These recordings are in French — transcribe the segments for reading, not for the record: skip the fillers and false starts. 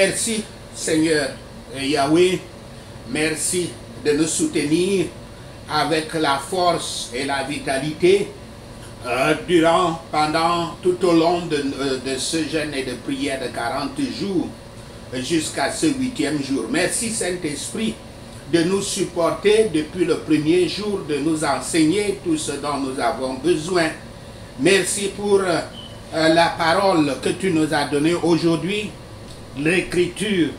Merci Seigneur Yahweh, merci de nous soutenir avec la force et la vitalité pendant tout au long de ce jeûne et de prière de 40 jours jusqu'à ce 8e jour. Merci Saint-Esprit de nous supporter depuis le premier jour, de nous enseigner tout ce dont nous avons besoin. Merci pour la parole que tu nous as donnée aujourd'hui. L'écriture,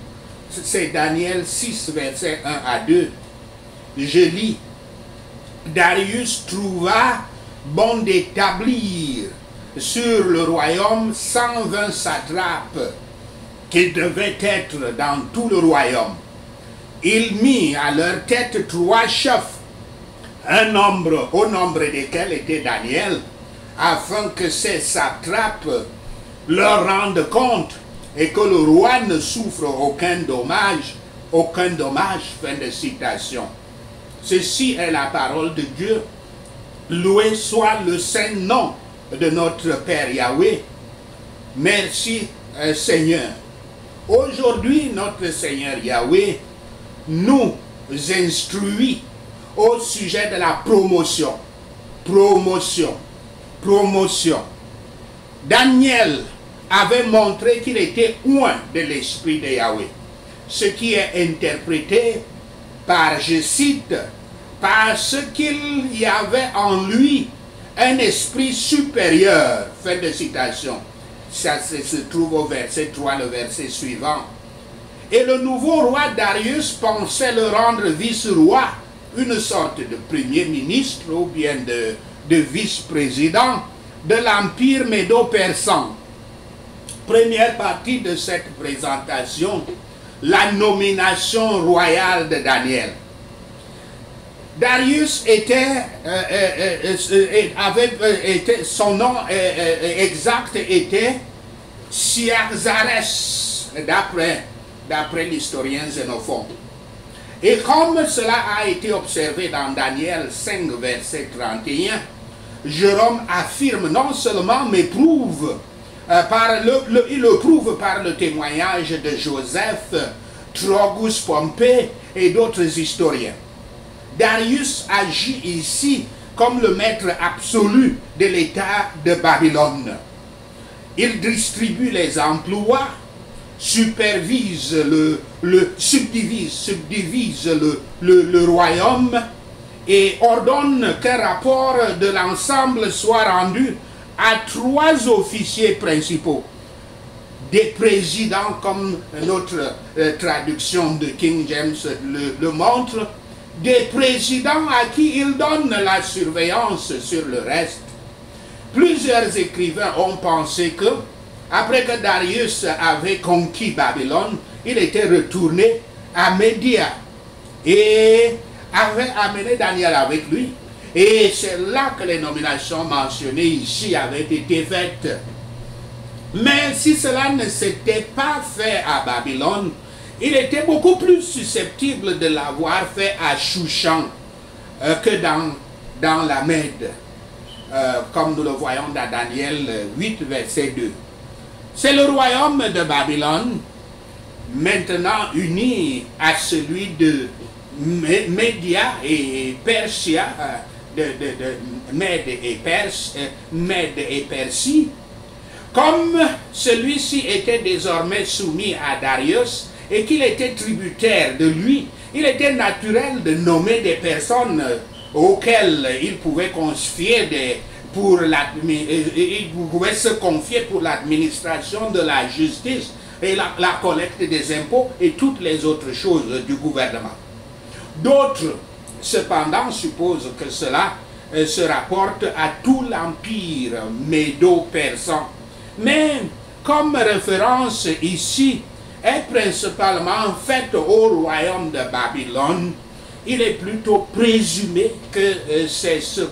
c'est Daniel 6, versets 1 à 2. Je lis: Darius trouva bon d'établir sur le royaume 120 satrapes qui devaient être dans tout le royaume. Il mit à leur tête 3 chefs, au nombre desquels était Daniel, afin que ces satrapes leur rendent compte et que le roi ne souffre aucun dommage. Fin de citation. Ceci est la parole de Dieu. Loué soit le saint nom de notre Père Yahweh. Merci Seigneur. Aujourd'hui, notre Seigneur Yahweh nous instruit au sujet de la promotion. Promotion. Daniel avait montré qu'il était oint de l'esprit de Yahweh. Ce qui est interprété par, je cite, parce qu'il y avait en lui un esprit supérieur. Fin de citation. Ça se trouve au verset 3, le verset suivant. Et le nouveau roi Darius pensait le rendre vice-roi, une sorte de premier ministre ou bien de vice-président de l'empire médo-persan. Première partie de cette présentation, la nomination royale de Daniel. Darius son nom exact était Siaxares, d'après l'historien Xénophon. Et comme cela a été observé dans Daniel 5, verset 31, Jérôme affirme non seulement, mais prouve, il le prouve par le témoignage de Joseph, Trogus Pompée et d'autres historiens. Darius agit ici comme le maître absolu de l'État de Babylone. Il distribue les emplois, subdivise le royaume et ordonne qu'un rapport de l'ensemble soit rendu à 3 officiers principaux. Des présidents, comme notre traduction de King James le montre, des présidents à qui il donne la surveillance sur le reste. Plusieurs écrivains ont pensé que, après que Darius avait conquis Babylone, il était retourné à Média et avait amené Daniel avec lui. Et c'est là que les nominations mentionnées ici avaient été faites. Mais si cela ne s'était pas fait à Babylone, il était beaucoup plus susceptible de l'avoir fait à Shushan que dans la Mède, comme nous le voyons dans Daniel 8, verset 2. C'est le royaume de Babylone, maintenant uni à celui de Média et Persia, de Mède et Persie, comme celui-ci était désormais soumis à Darius et qu'il était tributaire de lui, il était naturel de nommer des personnes auxquelles il pouvait se confier pour l'administration de la justice et la collecte des impôts et toutes les autres choses du gouvernement. D'autres, cependant, supposent que cela se rapporte à tout l'empire médo-persan. Mais comme référence ici est principalement faite au royaume de Babylone, il est plutôt présumé que c'est ce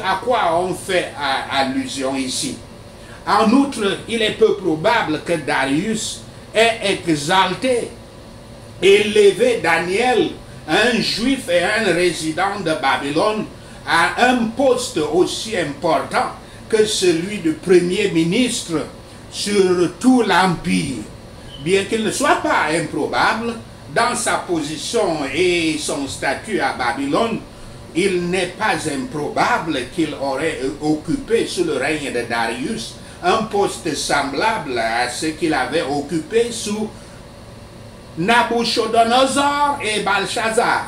à quoi on fait allusion ici. En outre, il est peu probable que Darius ait exalté, élevé Daniel, un juif et un résident de Babylone, à un poste aussi important que celui de premier ministre sur tout l'Empire. Bien qu'il ne soit pas improbable, dans sa position et son statut à Babylone, il n'est pas improbable qu'il aurait occupé sous le règne de Darius un poste semblable à ce qu'il avait occupé sous Nabuchodonosor et Belshazzar,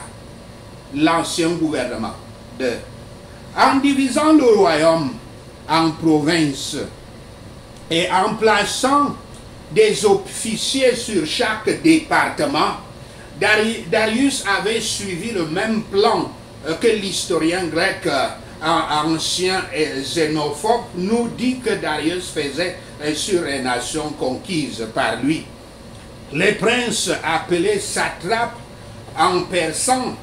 l'ancien gouvernement. En divisant le royaume en provinces et en plaçant des officiers sur chaque département, Darius avait suivi le même plan que l'historien grec ancien et xénophobe nous dit que Darius faisait sur les nations conquises par lui. Les princes appelés satrapes en persan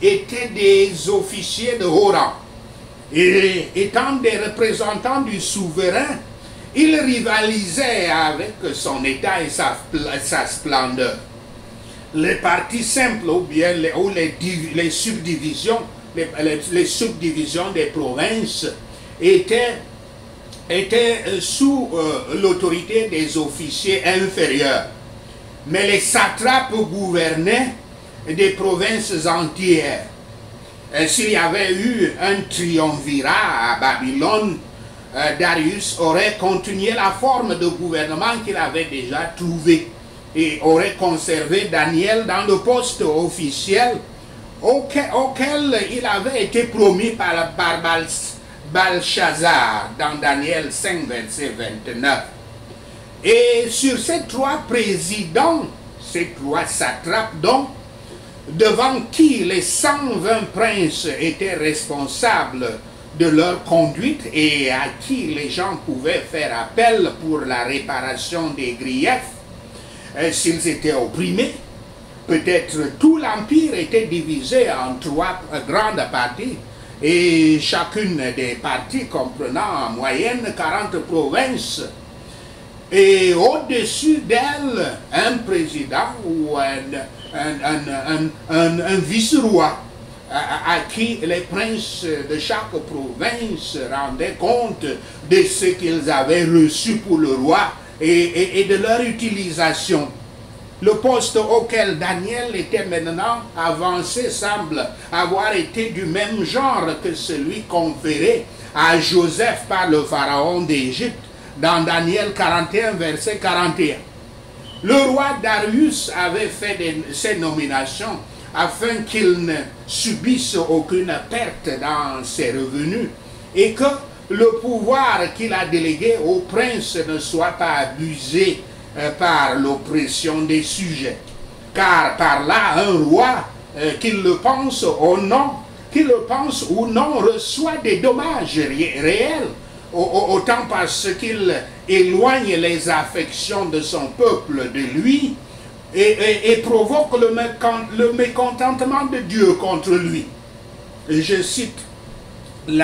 étaient des officiers de haut rang. Et étant des représentants du souverain, ils rivalisaient avec son état et sa splendeur. Les parties simples ou bien les subdivisions, les subdivisions des provinces étaient sous l'autorité des officiers inférieurs. Mais les satrapes gouvernaient des provinces entières. S'il y avait eu un triumvirat à Babylone, Darius aurait continué la forme de gouvernement qu'il avait déjà trouvé et aurait conservé Daniel dans le poste officiel auquel il avait été promis par Belshazzar dans Daniel 5, verset 29. Et sur ces trois présidents, ces trois satrapes donc, devant qui les 120 princes étaient responsables de leur conduite et à qui les gens pouvaient faire appel pour la réparation des griefs, s'ils étaient opprimés, peut-être tout l'empire était divisé en trois grandes parties, et chacune des parties comprenant en moyenne 40 provinces. Et au-dessus d'elle, un président ou un vice-roi à qui les princes de chaque province rendaient compte de ce qu'ils avaient reçu pour le roi et de leur utilisation. Le poste auquel Daniel était maintenant avancé semble avoir été du même genre que celui conféré à Joseph par le pharaon d'Égypte dans Daniel 41, verset 41. Le roi Darius avait fait ces nominations afin qu'il ne subisse aucune perte dans ses revenus et que le pouvoir qu'il a délégué aux princes ne soit pas abusé par l'oppression des sujets. Car par là, un roi, qu'il le pense ou non, reçoit des dommages réels, autant parce qu'il éloigne les affections de son peuple de lui et provoque le mécontentement de Dieu contre lui. Et je cite le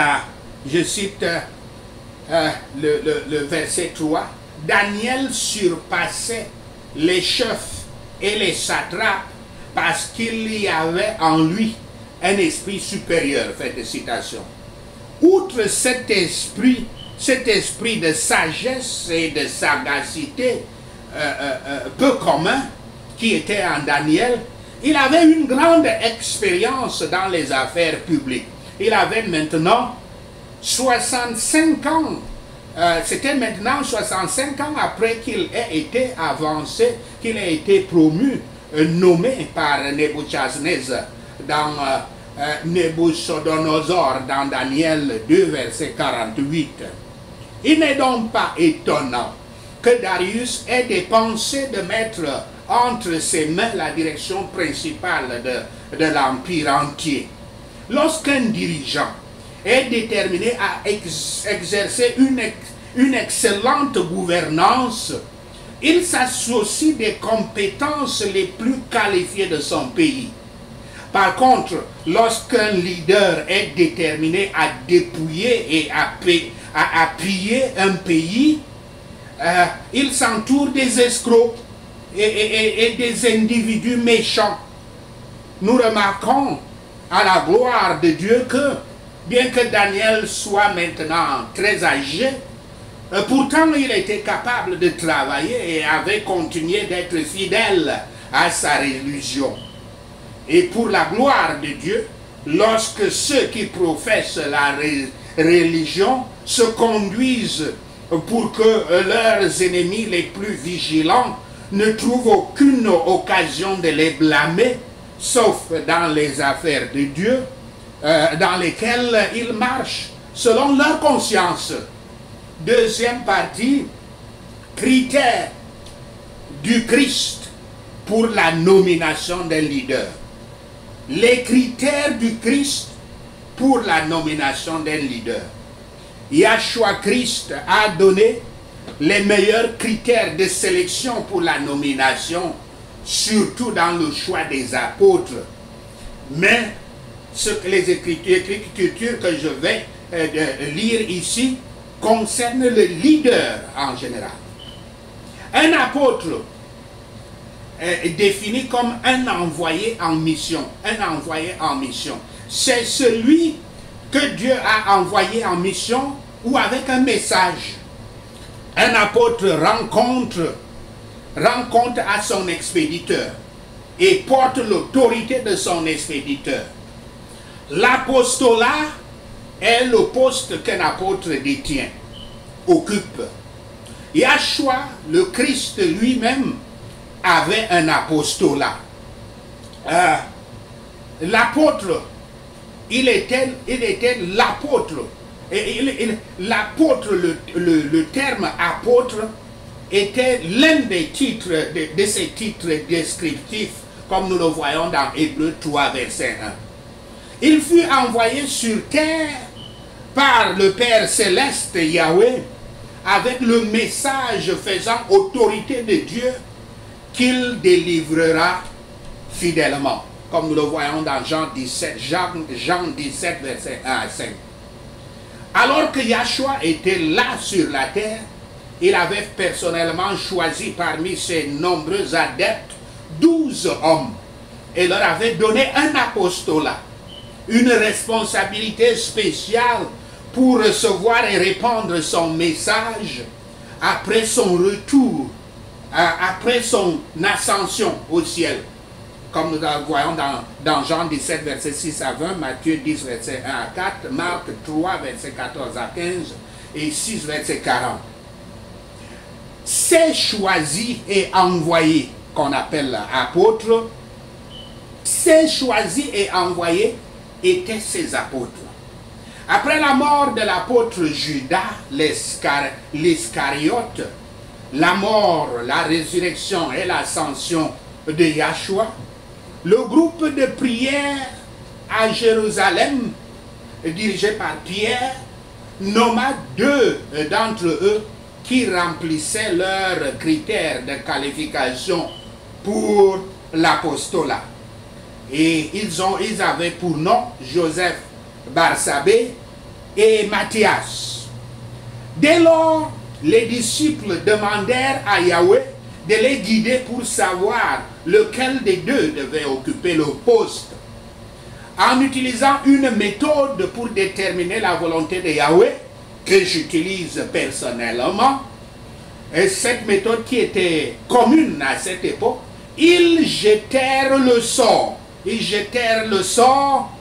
verset 3. Daniel surpassait les chefs et les satrapes parce qu'il y avait en lui un esprit supérieur. Fin de citation. Outre cet esprit de sagesse et de sagacité peu commun qui était en Daniel, il avait une grande expérience dans les affaires publiques. Il avait maintenant 65 ans. C'était maintenant 65 ans après qu'il ait été avancé, qu'il ait été promu, nommé par Nebuchadnezzar dans Nabuchodonosor dans Daniel 2, verset 48. Il n'est donc pas étonnant que Darius ait dépensé de mettre entre ses mains la direction principale de l'empire entier. Lorsqu'un dirigeant est déterminé à exercer une excellente gouvernance, il s'associe des compétences les plus qualifiées de son pays. Par contre, lorsqu'un leader est déterminé à dépouiller et à piller un pays, il s'entoure des escrocs et des individus méchants. Nous remarquons à la gloire de Dieu que, bien que Daniel soit maintenant très âgé, Pourtant, il était capable de travailler et avait continué d'être fidèle à sa religion. Et pour la gloire de Dieu, lorsque ceux qui professent la religion se conduisent pour que leurs ennemis les plus vigilants ne trouvent aucune occasion de les blâmer, sauf dans les affaires de Dieu, dans lesquelles ils marchent selon leur conscience. Deuxième partie, critères du Christ pour la nomination d'un leader. Les critères du Christ pour la nomination d'un leader. Yahshua Christ a donné les meilleurs critères de sélection pour la nomination, surtout dans le choix des apôtres. Mais ce que les écritures que je vais lire ici concernent le leader en général. Un apôtre est défini comme un envoyé en mission. Un envoyé en mission. C'est celui que Dieu a envoyé en mission ou avec un message. Un apôtre rend compte à son expéditeur et porte l'autorité de son expéditeur. L'apostolat est le poste qu'un apôtre détient, occupe. Yahshua, le Christ lui-même, avait un apostolat. L'apôtre, il était l'apôtre. L'apôtre, le terme apôtre, était l'un des titres, de ces titres descriptifs, comme nous le voyons dans Hébreux 3, verset 1. Il fut envoyé sur terre par le Père céleste Yahweh, avec le message faisant autorité de Dieu qu'il délivrera fidèlement, comme nous le voyons dans Jean 17, verset 1 à 5. Alors que Yahshua était là sur la terre, il avait personnellement choisi parmi ses nombreux adeptes 12 hommes et leur avait donné un apostolat, une responsabilité spéciale pour recevoir et répandre son message après son retour, après son ascension au ciel. Comme nous le voyons dans Jean 17, verset 6 à 20, Matthieu 10, verset 1 à 4, Marc 3, verset 14 à 15 et 6, verset 40. Ces choisis et envoyés, qu'on appelle apôtres, ces choisis et envoyés étaient ces apôtres. Après la mort de l'apôtre Judas l'Iscariote, la mort, la résurrection et l'ascension de Yahshua, le groupe de prière à Jérusalem, dirigé par Pierre, nomma 2 d'entre eux qui remplissaient leurs critères de qualification pour l'apostolat. Et ils avaient pour nom Joseph Barsabée et Matthias. Dès lors, les disciples demandèrent à Yahweh de les guider pour savoir lequel des deux devait occuper le poste. En utilisant une méthode pour déterminer la volonté de Yahweh, que j'utilise personnellement, et cette méthode qui était commune à cette époque, ils jetèrent le sort. Ils jetèrent le sort,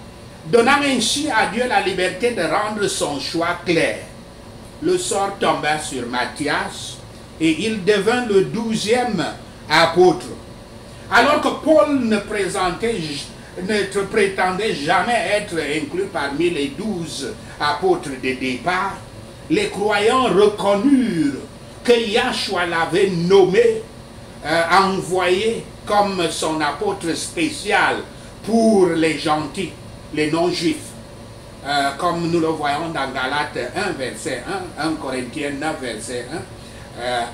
donnant ainsi à Dieu la liberté de rendre son choix clair. Le sort tomba sur Matthias et il devint le 12e apôtre. Alors que Paul ne prétendait jamais être inclus parmi les 12 apôtres de départ, les croyants reconnurent que Yahshua l'avait nommé, envoyé comme son apôtre spécial pour les gentils, les non-juifs. Comme nous le voyons dans Galates 1, verset 1, 1 Corinthiens 9, verset 1,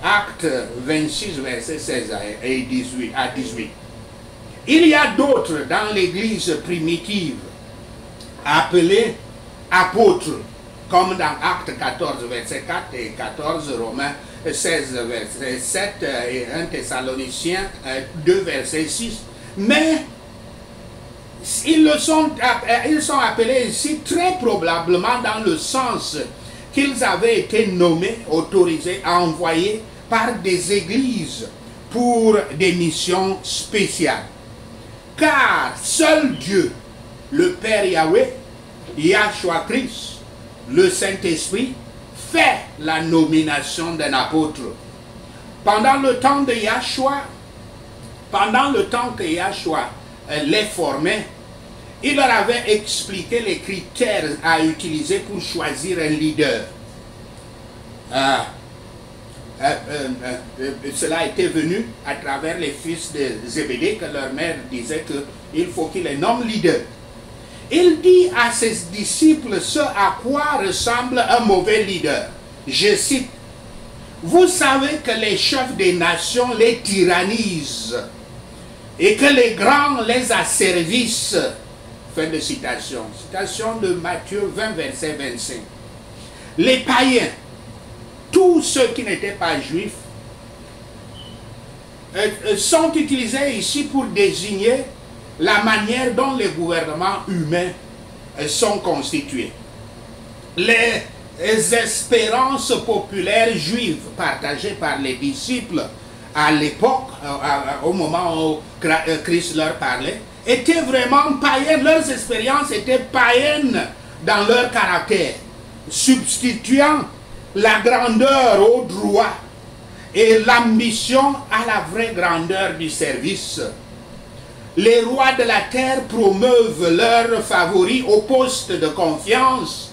Actes 26, verset 16 à 18. Il y a d'autres dans l'Église primitive appelés apôtres, comme dans Actes 14, verset 4 et 14, Romains 16, verset 7 et 1 Thessaloniciens 2, verset 6. Mais ils sont appelés ici très probablement dans le sens qu'ils avaient été nommés, autorisés à envoyer par des églises pour des missions spéciales. Car seul Dieu, le Père Yahweh, Yahshua Christ, le Saint-Esprit, fait la nomination d'un apôtre. Pendant le temps de Yahshua, pendant le temps que Yahshua les formait, il leur avait expliqué les critères à utiliser pour choisir un leader. Cela était venu à travers les fils de Zébédée, que leur mère disait qu'il faut qu'il les nomme leaders. Il dit à ses disciples ce à quoi ressemble un mauvais leader. Je cite, « Vous savez que les chefs des nations les tyrannisent et que les grands les asservissent. » Fin de citation. Citation de Matthieu 20, verset 25. Les païens, tous ceux qui n'étaient pas juifs, sont utilisés ici pour désigner la manière dont les gouvernements humains sont constitués. Les espérances populaires juives partagées par les disciples à l'époque, au moment où Christ leur parlait, étaient vraiment païennes. Leurs expériences étaient païennes dans leur caractère, substituant la grandeur au droit et l'ambition à la vraie grandeur du service. Les rois de la terre promeuvent leurs favoris au poste de confiance.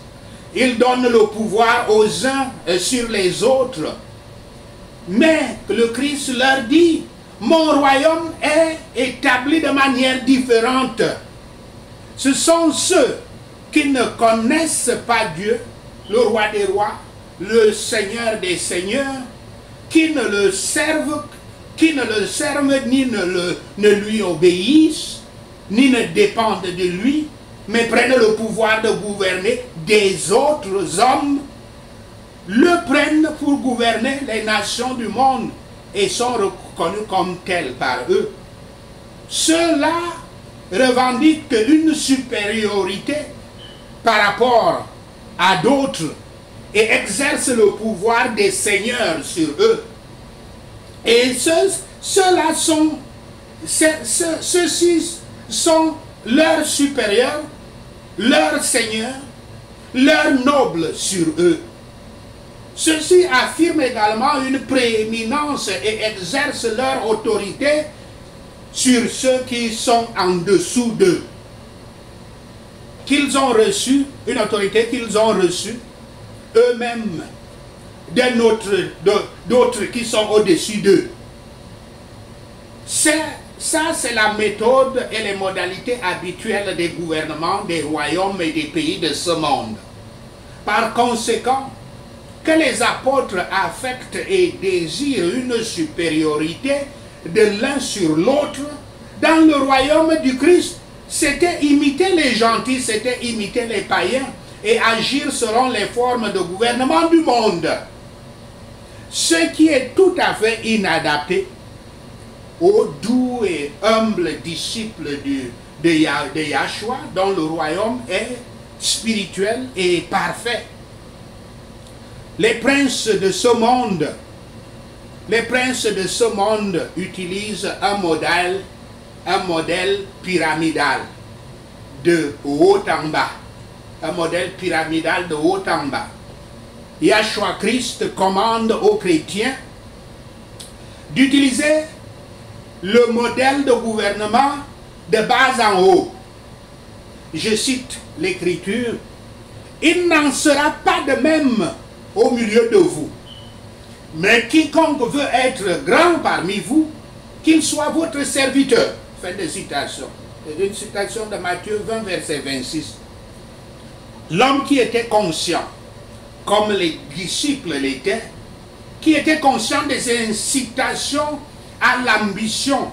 Ils donnent le pouvoir aux uns sur les autres. Mais le Christ leur dit, mon royaume est établi de manière différente. Ce sont ceux qui ne connaissent pas Dieu, le roi des rois, le Seigneur des seigneurs, qui ne le servent ni ne lui obéissent, ni ne dépendent de lui, mais prennent le pouvoir de gouverner des autres hommes, le prennent pour gouverner les nations du monde et sont reconnus comme tels par eux. Ceux-là revendiquent une supériorité par rapport à d'autres et exercent le pouvoir des seigneurs sur eux. Et ceux-là sont, ceux-ci sont leurs supérieurs, leurs seigneurs, leurs nobles sur eux. Ceux-ci affirment également une prééminence et exercent leur autorité sur ceux qui sont en dessous d'eux. Qu'ils ont reçu, une autorité qu'ils ont reçue eux-mêmes d'autres qui sont au-dessus d'eux. Ça, c'est la méthode et les modalités habituelles des gouvernements, des royaumes et des pays de ce monde. Par conséquent, que les apôtres affectent et désirent une supériorité de l'un sur l'autre, dans le royaume du Christ, c'était imiter les gentils, c'était imiter les païens et agir selon les formes de gouvernement du monde. Ce qui est tout à fait inadapté aux doux et humbles disciples de Yahshua, dont le royaume est spirituel et parfait. Les princes de ce monde, utilisent un modèle pyramidal de haut en bas. Un modèle pyramidal de haut en bas. Yahshua Christ commande aux chrétiens d'utiliser le modèle de gouvernement de bas en haut. Je cite l'Écriture, « Il n'en sera pas de même au milieu de vous. Mais quiconque veut être grand parmi vous, qu'il soit votre serviteur. » Fin de citation. C'est une citation de Matthieu 20, verset 26. L'homme qui était conscient, comme les disciples l'étaient, qui était conscient des incitations à l'ambition,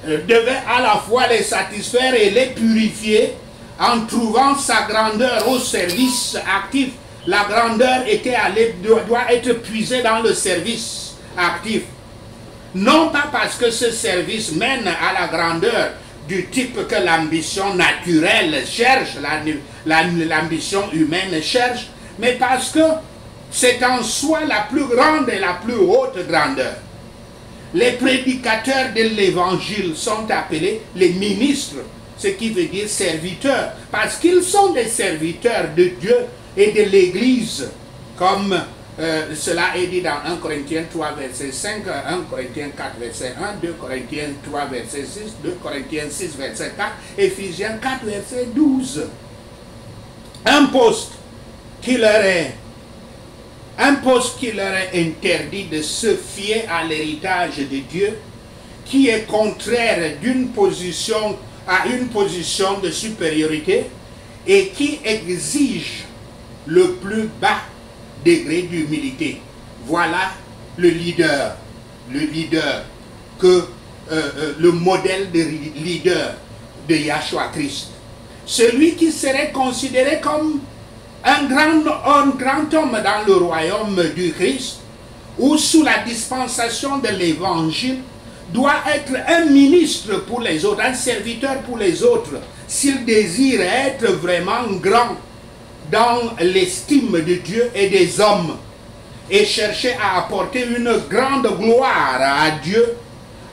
devait à la fois les satisfaire et les purifier en trouvant sa grandeur au service actif. La grandeur doit être puisée dans le service actif. Non pas parce que ce service mène à la grandeur du type que l'ambition naturelle cherche, l'ambition humaine cherche, mais parce que C'est en soi la plus grande et la plus haute grandeur. Les prédicateurs de l'évangile sont appelés les ministres, ce qui veut dire serviteurs, parce qu'ils sont des serviteurs de Dieu et de l'Église, comme cela est dit dans 1 Corinthiens 3, verset 5, 1 Corinthiens 4, verset 1, 2 Corinthiens 3, verset 6, 2 Corinthiens 6, verset 4, Éphésiens 4, verset 12. Un poste qui leur est interdit de se fier à l'héritage de Dieu, qui est contraire d'une position à une position de supériorité et qui exige le plus bas degré d'humilité. Voilà le leader le modèle de leader de Yahshua Christ. Celui qui serait considéré comme un grand homme dans le royaume du Christ, ou sous la dispensation de l'évangile, doit être un ministre pour les autres, un serviteur pour les autres, s'il désire être vraiment grand dans l'estime de Dieu et des hommes, et chercher à apporter une grande gloire à Dieu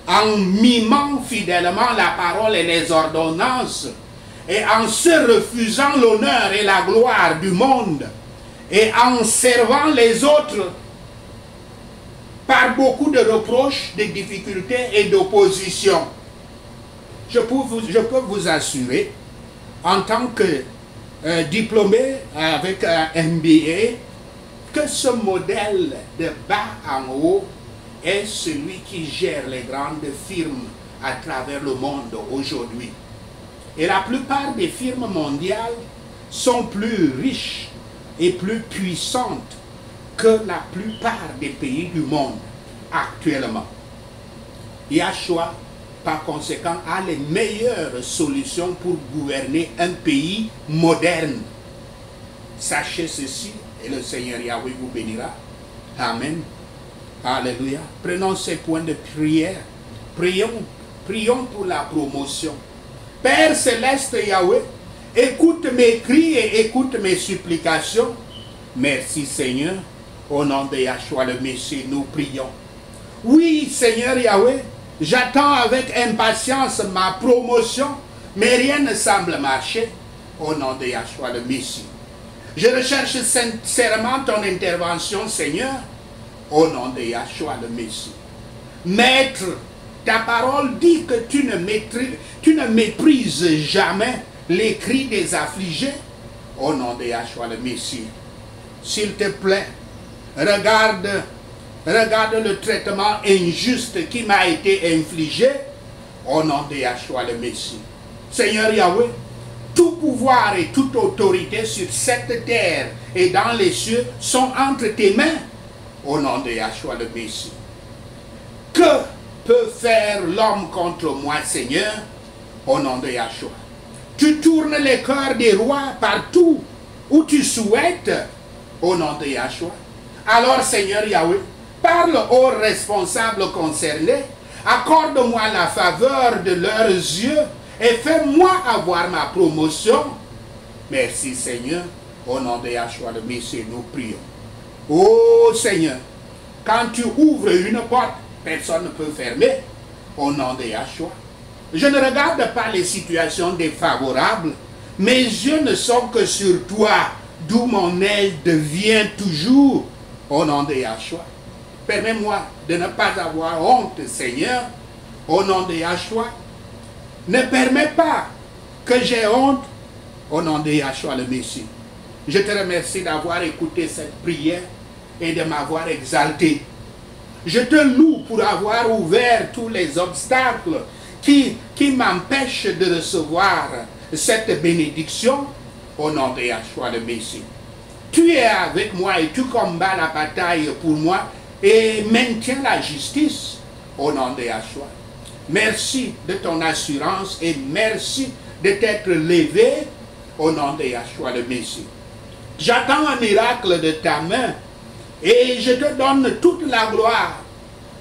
en mimant fidèlement la parole et les ordonnances, et en se refusant l'honneur et la gloire du monde, et en servant les autres par beaucoup de reproches, de difficultés et d'opposition. Je peux vous assurer, en tant que diplômé avec un MBA, que ce modèle de bas en haut est celui qui gère les grandes firmes à travers le monde aujourd'hui. Et la plupart des firmes mondiales sont plus riches et plus puissantes que la plupart des pays du monde actuellement. Yahshua, par conséquent, a les meilleures solutions pour gouverner un pays moderne. Sachez ceci, et le Seigneur Yahweh vous bénira. Amen. Alléluia. Prenons ces points de prière. Prions pour la promotion. Père céleste Yahweh, écoute mes cris et écoute mes supplications. Merci Seigneur. Au nom de Yahshua le Messie, nous prions. Oui Seigneur Yahweh, j'attends avec impatience ma promotion, mais rien ne semble marcher. Au nom de Yahshua le Messie. Je recherche sincèrement ton intervention, Seigneur, au nom de Yahshua le Messie. Maître, ta parole dit que tu ne méprises jamais les cris des affligés, au nom de Yahshua le Messie. S'il te plaît, regarde le traitement injuste qui m'a été infligé, au nom de Yahshua le Messie. Seigneur Yahweh, tout pouvoir et toute autorité sur cette terre et dans les cieux sont entre tes mains, au nom de Yahshua le Messie. Que peut faire l'homme contre moi, Seigneur, au nom de Yahshua? Tu tournes les cœurs des rois partout où tu souhaites, au nom de Yahshua. Alors, Seigneur Yahweh, parle aux responsables concernés, accorde-moi la faveur de leurs yeux, et fais-moi avoir ma promotion. Merci Seigneur, au nom de Yahshua le Messie, nous prions. Oh Seigneur, quand tu ouvres une porte, personne ne peut fermer, au nom de Yahshua. Je ne regarde pas les situations défavorables, mes yeux ne sont que sur toi, d'où mon aide vient toujours, au nom de Yahshua. Permets-moi de ne pas avoir honte, Seigneur, au nom de Yahshua. Ne permets pas que j'ai honte, au nom de Yahshua le Messie. Je te remercie d'avoir écouté cette prière et de m'avoir exalté. Je te loue pour avoir ouvert tous les obstacles qui m'empêchent de recevoir cette bénédiction, au nom de Yahshua le Messie. Tu es avec moi et tu combats la bataille pour moi et maintiens la justice, au nom de Yahshua. Merci de ton assurance et merci de t'être levé, au nom de Yahshua le Messie. J'attends un miracle de ta main et je te donne toute la gloire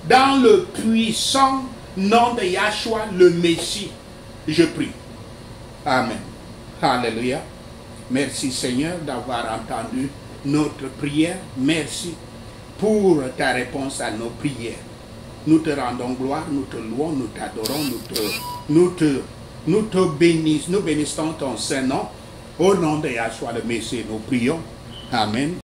dans le puissant nom de Yahshua le Messie. Je prie. Amen. Alléluia. Merci Seigneur d'avoir entendu notre prière. Merci pour ta réponse à nos prières. Nous te rendons gloire, nous te louons, nous t'adorons, nous te bénissons ton Saint-Nom. Au nom de Yahshua le Messie, nous prions. Amen.